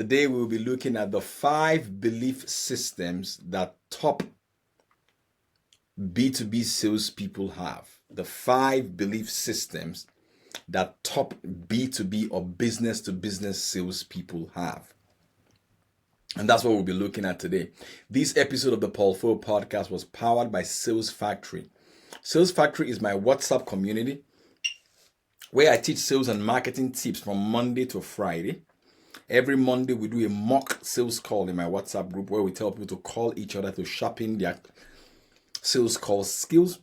Today we'll be looking at the 5 belief systems that top B2B salespeople have. The 5 belief systems that top B2B or business to business salespeople have. And that's what we'll be looking at today. This episode of the Paul Fo podcast was powered by Sales Factory. Sales Factory is my WhatsApp community where I teach sales and marketing tips from Monday to Friday. Every Monday, we do a mock sales call in my WhatsApp group where we tell people to call each other to sharpen their sales call skills.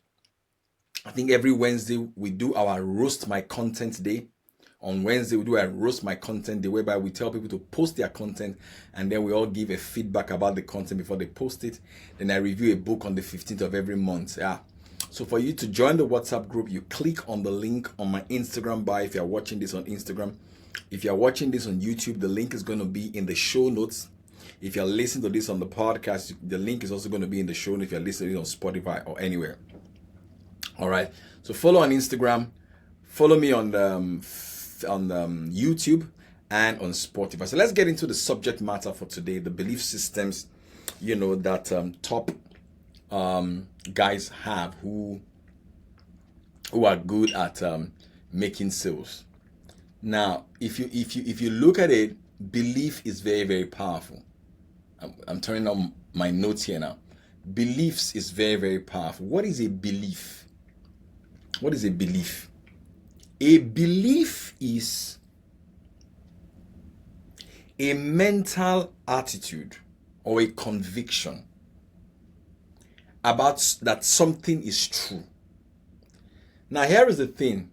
I think every Wednesday, we do our Roast My Content Day. On Wednesday, we do a Roast My Content Day whereby we tell people to post their content and then we all give a feedback about the content before they post it. Then I review a book on the 15th of every month. Yeah. So for you to join the WhatsApp group, you click on the link on my Instagram bio if you're watching this on Instagram. If you're watching this on YouTube, the link is going to be in the show notes. If you're listening to this on the podcast, the link is also going to be in the show notes if you're listening to it on Spotify or anywhere. All right. So follow on Instagram, follow me on YouTube and on Spotify. So let's get into the subject matter for today, the belief systems, that top guys have who are good at making sales. Now, if you look at it, belief is very, very powerful. I'm turning on my notes here now. Beliefs is very, very powerful. What is a belief? What is a belief? A belief is a mental attitude or a conviction about that something is true. Now, here is the thing.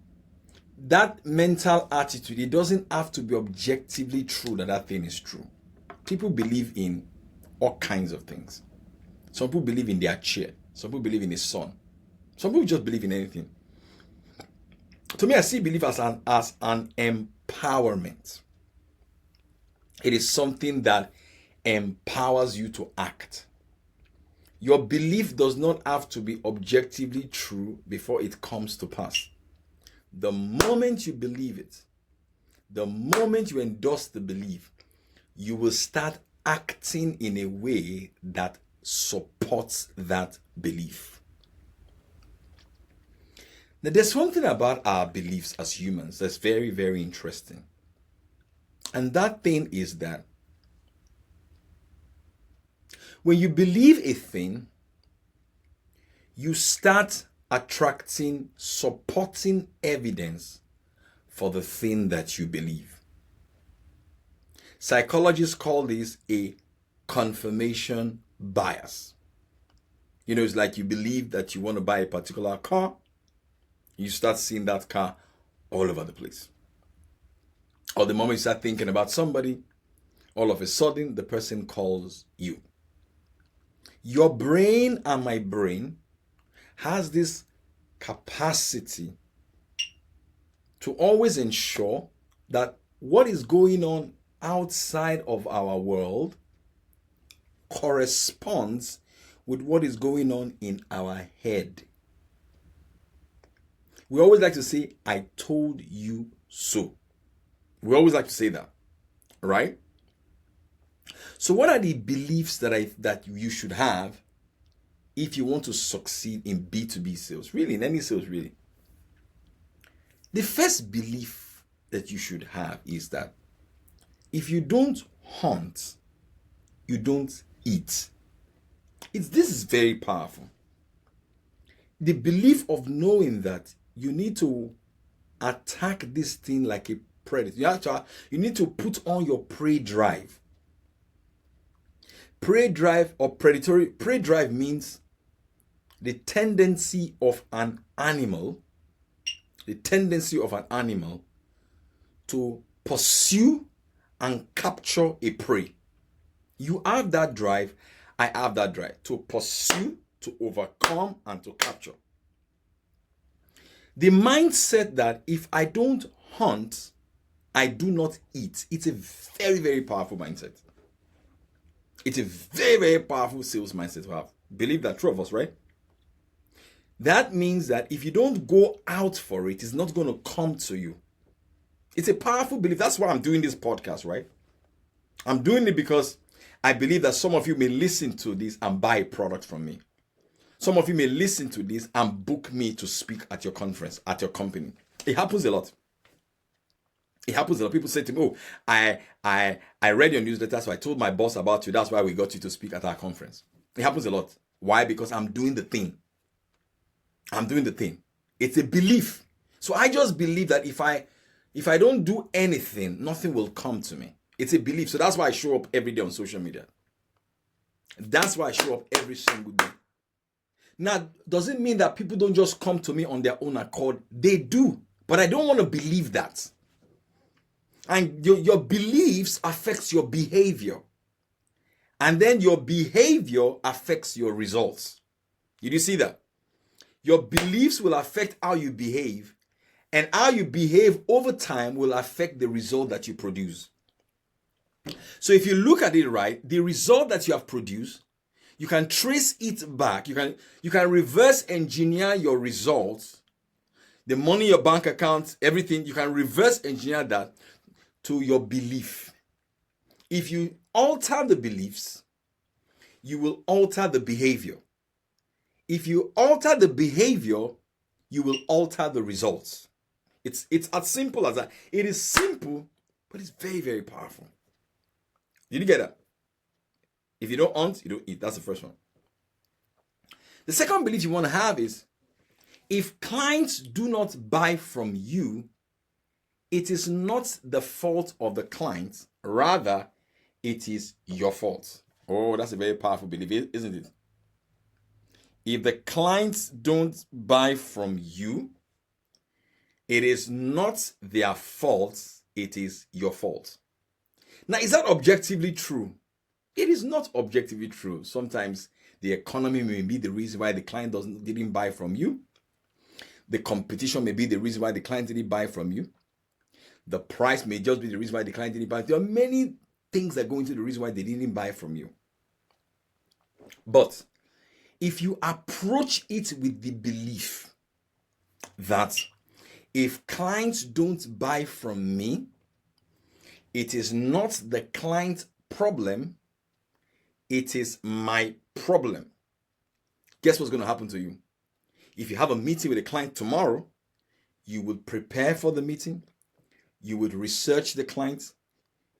That mental attitude, it doesn't have to be objectively true that thing is true. People believe in all kinds of things. Some people believe in their chair. Some people believe in the sun. Some people just believe in anything. To me, I see belief as an empowerment. It is something that empowers you to act. Your belief does not have to be objectively true before it comes to pass. The moment you believe it, the moment you endorse the belief, you will start acting in a way that supports that belief. Now, there's something about our beliefs as humans that's very, very interesting. And that thing is that when you believe a thing, you start attracting supporting evidence for the thing that you believe. Psychologists call this a confirmation bias. It's like you believe that you want to buy a particular car, you start seeing that car all over the place. Or the moment you start thinking about somebody, all of a sudden the person calls you. Your brain and my brain has this capacity to always ensure that what is going on outside of our world corresponds with what is going on in our head. We always like to say, I told you so. We always like to say that, right? So what are the beliefs that you should have if you want to succeed in B2B sales, really, in any sales, really? The first belief that you should have is that if you don't hunt, you don't eat. This is very powerful. The belief of knowing that you need to attack this thing like a predator. You need to put on your prey drive. Prey drive or predatory. Prey drive means the tendency of an animal to pursue and capture a prey. You have that drive, I have that drive to pursue, to overcome, and to capture. The mindset that if I don't hunt, I do not eat. It's a very, very powerful mindset. It's a very, very powerful sales mindset to have. Believe that, true of us, right? That means that if you don't go out for it, it's not going to come to you. It's a powerful belief. That's why I'm doing this podcast, right? I'm doing it because I believe that some of you may listen to this and buy a product from me. Some of you may listen to this and book me to speak at your conference, at your company. It happens a lot. It happens a lot. People say to me, "Oh, I read your newsletter, so I told my boss about you. That's why we got you to speak at our conference." It happens a lot. Why? Because I'm doing the thing. I'm doing the thing. It's a belief. So I just believe that if I don't do anything, nothing will come to me. It's a belief. So that's why I show up every day on social media. That's why I show up every single day. Now, does it mean that people don't just come to me on their own accord? They do. But I don't want to believe that. And your beliefs affects your behavior. And then your behavior affects your results. Did you see that? Your beliefs will affect how you behave. And how you behave over time will affect the result that you produce. So if you look at it right, the result that you have produced, you can trace it back. You can reverse engineer your results. The money, your bank account, everything, you can reverse engineer that to your belief. If you alter the beliefs, you will alter the behavior. If you alter the behavior, you will alter the results. It's as simple as that. It is simple, but it's very, very powerful. Did you get that? If you don't hunt, you don't eat. That's the first one. The second belief you want to have is, if clients do not buy from you, it is not the fault of the client. Rather, it is your fault. Oh, that's a very powerful belief, isn't it? If the clients don't buy from you, it is not their fault, it is your fault. Now, is that objectively true? It is not objectively true. Sometimes the economy may be the reason why the client didn't buy from you. The competition may be the reason why the client didn't buy from you. The price may just be the reason why the client didn't buy. There are many things that go into the reason why they didn't buy from you. But if you approach it with the belief that if clients don't buy from me, it is not the client's problem, it is my problem. Guess what's going to happen to you? If you have a meeting with a client tomorrow, you would prepare for the meeting, you would research the client,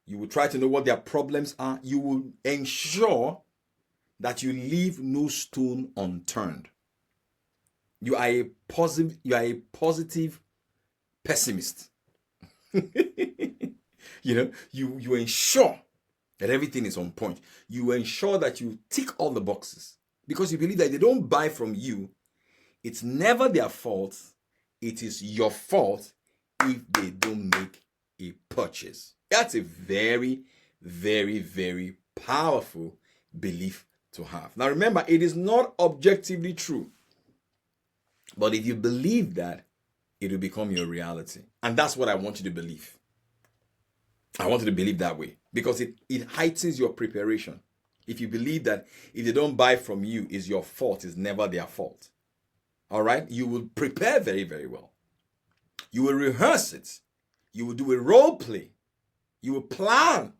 you will try to know what their problems are, you will ensure that you leave no stone unturned. You are a positive pessimist. You ensure that everything is on point. You ensure that you tick all the boxes because you believe that if they don't buy from you, it's never their fault. It is your fault if they don't make a purchase. That's a very, very, very powerful belief to have. Now remember, it is not objectively true. But if you believe that, it will become your reality. And that's what I want you to believe. I want you to believe that way because it heightens your preparation. If you believe that if they don't buy from you, it's your fault, it's never their fault. All right? You will prepare very, very well. You will rehearse it. You will do a role play. You will plan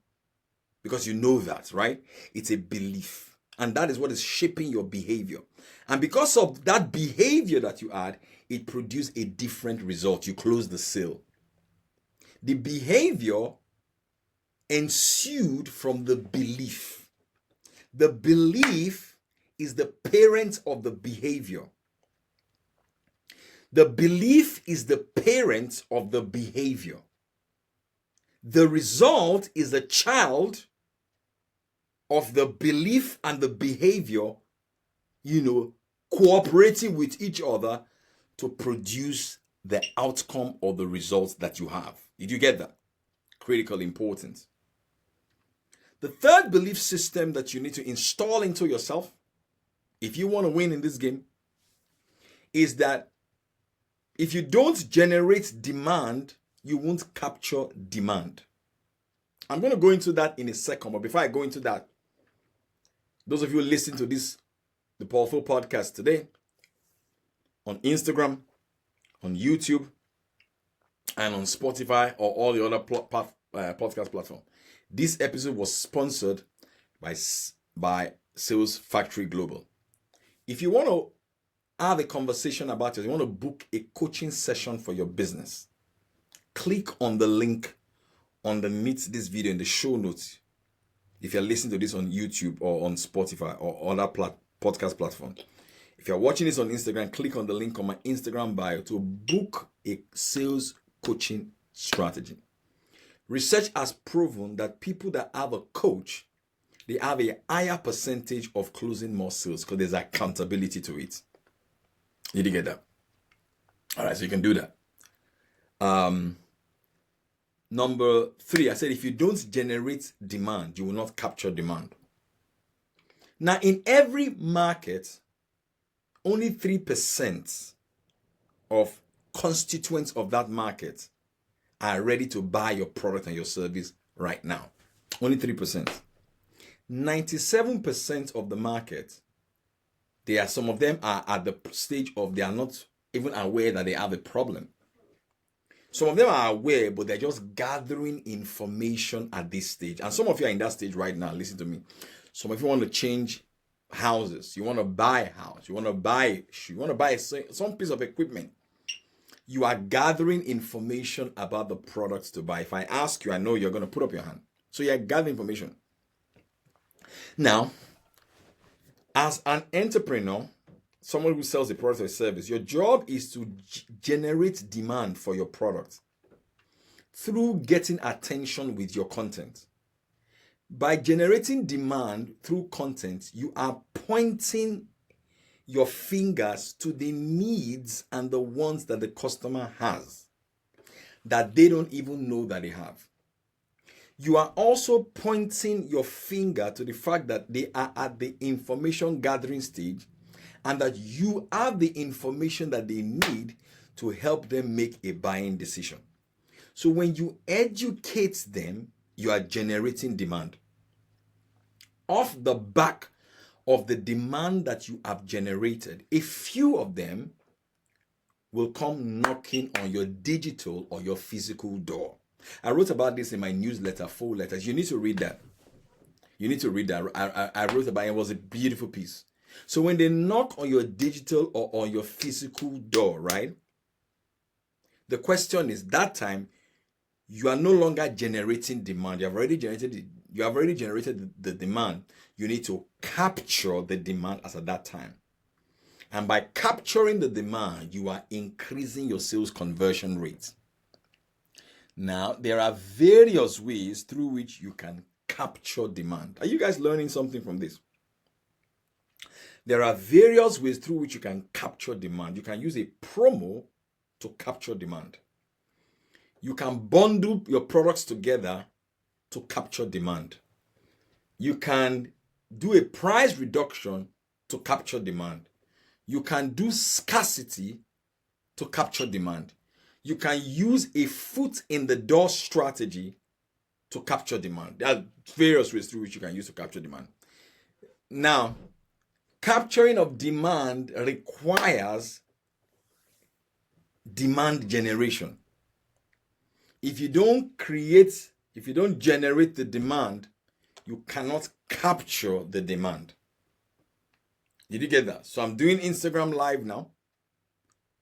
because you know that, right? It's a belief. And that is what is shaping your behavior. And because of that behavior that you had, it produced a different result. You close the sale. The behavior ensued from the belief. The belief is the parent of the behavior. The belief is the parent of the behavior. The result is a child of the belief and the behavior, cooperating with each other to produce the outcome or the results that you have. Did you get that? Critical importance. The third belief system that you need to install into yourself, if you want to win in this game, is that if you don't generate demand, you won't capture demand. I'm going to go into that in a second, but before I go into that, those of you listening to the Powerful Podcast today, on Instagram, on YouTube, and on Spotify or all the other podcast platforms, This episode was sponsored by Sales Factory Global. If you want to have a conversation about it, you want to book a coaching session for your business, click on the link underneath this video in the show notes. If you're listening to this on YouTube or on Spotify or other podcast platform. If you're watching this on Instagram, click on the link on my Instagram bio to book a sales coaching strategy. Research has proven that people that have a coach, they have a higher percentage of closing more sales because there's accountability to it. Did you get that? All right, so you can do that. Number 3, I said if you don't generate demand, you will not capture demand. Now, in every market, only 3% of constituents of that market are ready to buy your product and your service right now. Only 3%. 97% of the market, some of them are at the stage of they are not even aware that they have a problem. Some of them are aware, but they're just gathering information at this stage. And some of you are in that stage right now. Listen to me. Some of you want to change houses. You want to buy a house. You want to buy some piece of equipment. You are gathering information about the products to buy. If I ask you, I know you're going to put up your hand. So you're gathering information. Now, as an entrepreneur, someone who sells a product or a service, your job is to generate demand for your product through getting attention with your content. By generating demand through content, you are pointing your fingers to the needs and the wants that the customer has that they don't even know that they have. You are also pointing your finger to the fact that they are at the information gathering stage and that you have the information that they need to help them make a buying decision. So when you educate them, you are generating demand. Off the back of the demand that you have generated, a few of them will come knocking on your digital or your physical door. I wrote about this in my newsletter, 4 letters. You need to read that. You need to read that. I wrote about it. It was a beautiful piece. So when they knock on your digital or on your physical door, right? The question is, that time, you are no longer generating demand. You have already generated the demand. You need to capture the demand as at that time. And by capturing the demand, you are increasing your sales conversion rate. Now, there are various ways through which you can capture demand. Are you guys learning something from this? There are various ways through which you can capture demand. You can use a promo to capture demand. You can bundle your products together to capture demand. You can do a price reduction to capture demand. You can do scarcity to capture demand. You can use a foot in the door strategy to capture demand. There are various ways through which you can use to capture demand. Now, capturing of demand requires demand generation. If you don't generate the demand, you cannot capture the demand. Did you get that? So I'm doing Instagram Live now.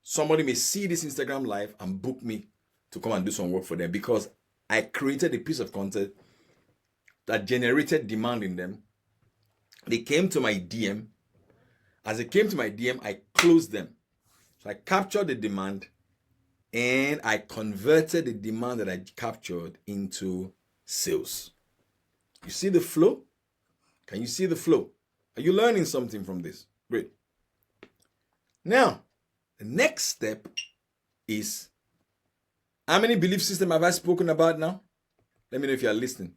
Somebody may see this Instagram Live and book me to come and do some work for them because I created a piece of content that generated demand in them. They came to my DM. As they came to my DM, I closed them. So I captured the demand and I converted the demand that I captured into sales. You see the flow? Can you see the flow? Are you learning something from this? Great. Now, the next step is, how many belief systems have I spoken about now? Let me know if you are listening.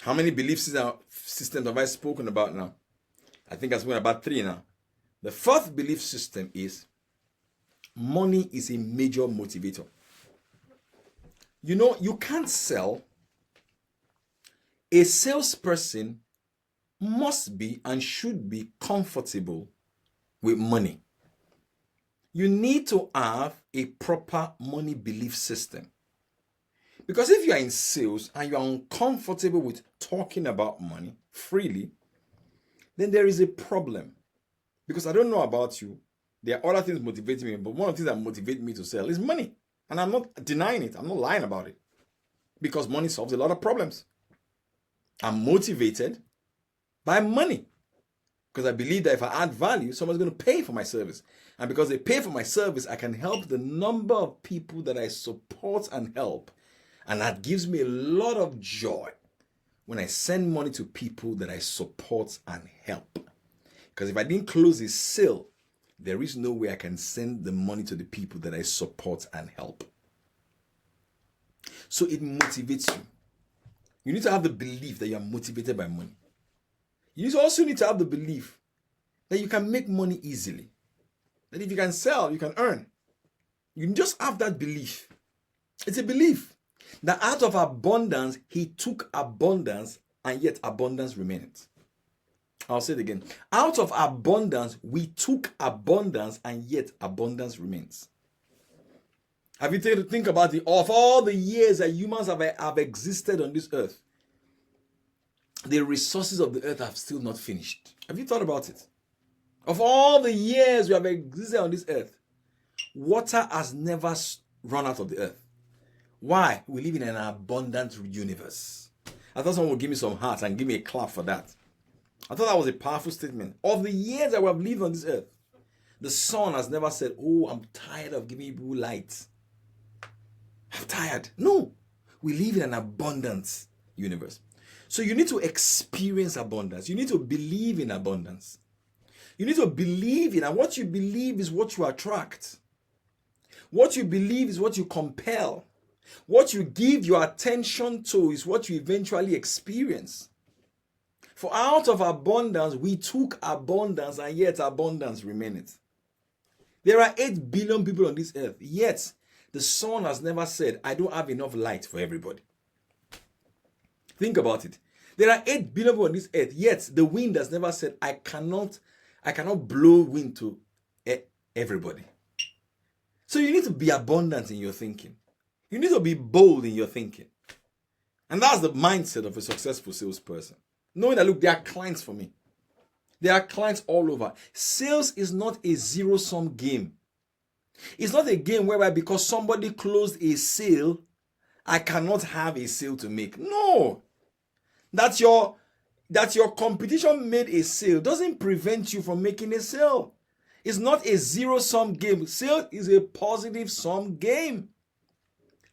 How many belief systems have I spoken about now? I think I've spoken about 3 now. The 4th belief system is money is a major motivator. You know, you can't sell. A salesperson must be and should be comfortable with money. You need to have a proper money belief system. Because if you are in sales and you are uncomfortable with talking about money freely, then there is a problem. Because I don't know about you, there are other things motivating me, but one of the things that motivate me to sell is money. And I'm not denying it. I'm not lying about it. Because money solves a lot of problems. I'm motivated by money. Because I believe that if I add value, someone's going to pay for my service. And because they pay for my service, I can help the number of people that I support and help. And that gives me a lot of joy when I send money to people that I support and help. Because if I didn't close a sale, there is no way I can send the money to the people that I support and help. So it motivates you. You need to have the belief that you are motivated by money. You also need to have the belief that you can make money easily. That if you can sell, you can earn. You can just have that belief. It's a belief that out of abundance, he took abundance, and yet abundance remained. I'll say it again. Out of abundance, we took abundance, and yet abundance remains. Have you taken to think about it? Of all the years that humans have existed on this earth, the resources of the earth have still not finished. Have you thought about it? Of all the years we have existed on this earth, water has never run out of the earth. Why? We live in an abundant universe. I thought someone would give me some hearts and give me a clap for that. I thought that was a powerful statement. Of the years that we have lived on this earth, the sun has never said, oh, I'm tired of giving people light. I'm tired. No. We live in an abundant universe. So you need to experience abundance. You need to believe in abundance. You need to believe in, and what you believe is what you attract. What you believe is what you compel. What you give your attention to is what you eventually experience. For out of abundance, we took abundance, and yet abundance remaineth. There are 8 billion people on this earth, yet the sun has never said, I don't have enough light for everybody. Think about it. There are 8 billion people on this earth, yet the wind has never said, I cannot blow wind to everybody. So you need to be abundant in your thinking. You need to be bold in your thinking. And that's the mindset of a successful salesperson. Knowing that, look, there are clients for me. There are clients all over. Sales is not a zero-sum game. It's not a game whereby because somebody closed a sale, I cannot have a sale to make. No. That your competition made a sale doesn't prevent you from making a sale. It's not a zero-sum game. Sale is a positive-sum game.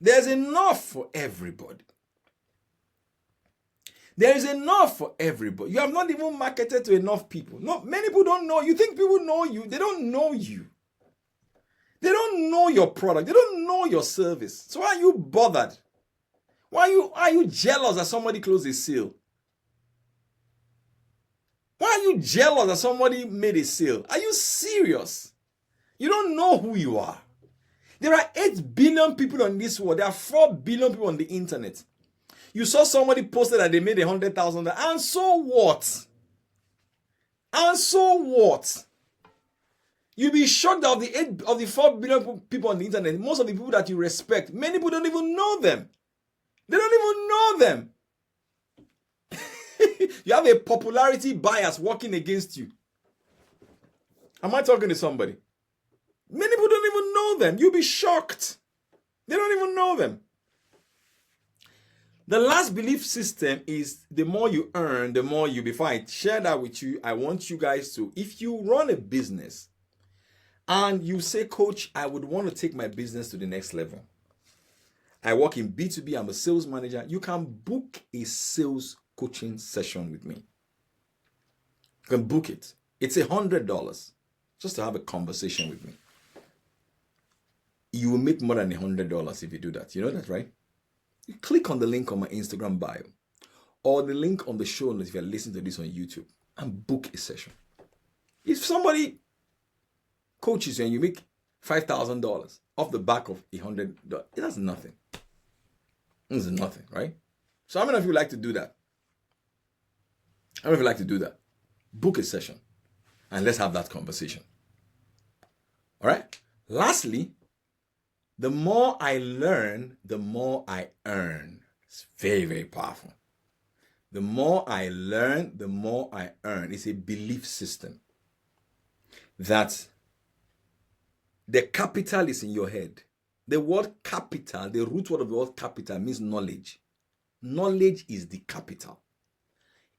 There's enough for everybody. There is enough for everybody. You have not even marketed to enough people. No, many people don't know. You think people know you. They don't know you. They don't know your product. They don't know your service. So why are you bothered? Why are you jealous that somebody closed a sale? Why are you jealous that somebody made a sale? Are you serious? You don't know who you are. There are 8 billion people on this world. There are 4 billion people on the internet. You saw somebody posted that they made $100,000. And so what? And so what? You'll be shocked that of the 4 billion people on the internet, most of the people that you respect, many people don't even know them. They don't even know them. You have a popularity bias working against you. Am I talking to somebody? Many people don't even know them. You'll be shocked. They don't even know them. The last belief system is the more you earn, the more you. Before I share that with you, I want you guys to, if you run a business and you say, Coach, I would want to take my business to the next level. I work in B2B. I'm a sales manager. You can book a sales coaching session with me. You can book it. It's $100 just to have a conversation with me. You will make more than $100 if you do that. You know that, right? You click on the link on my Instagram bio or the link on the show notes if you're listening to this on YouTube and book a session. If somebody coaches you and you make $5,000 off the back of $100, that's nothing. It's nothing, right? So how many of you like to do that? How many of you like to do that? Book a session and let's have that conversation. All right? Lastly, The more I learn, the more I earn. It's very, very powerful. The more I learn, the more I earn. It's a belief system that the capital is in your head. The word capital, the root word of the word capital means knowledge. Knowledge is the capital.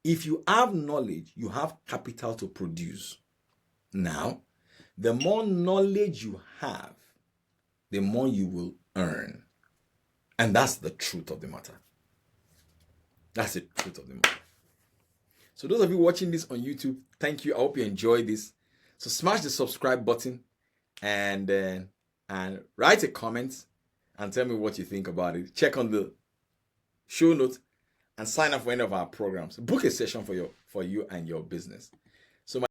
If you have knowledge, you have capital to produce. Now, the more knowledge you have, the more you will earn. And that's the truth of the matter. That's the truth of the matter. So those of you watching this on YouTube, thank you. I hope you enjoyed this. So smash the subscribe button and write a comment and tell me what you think about it. Check on the show notes and sign up for any of our programs. Book a session for you and your business.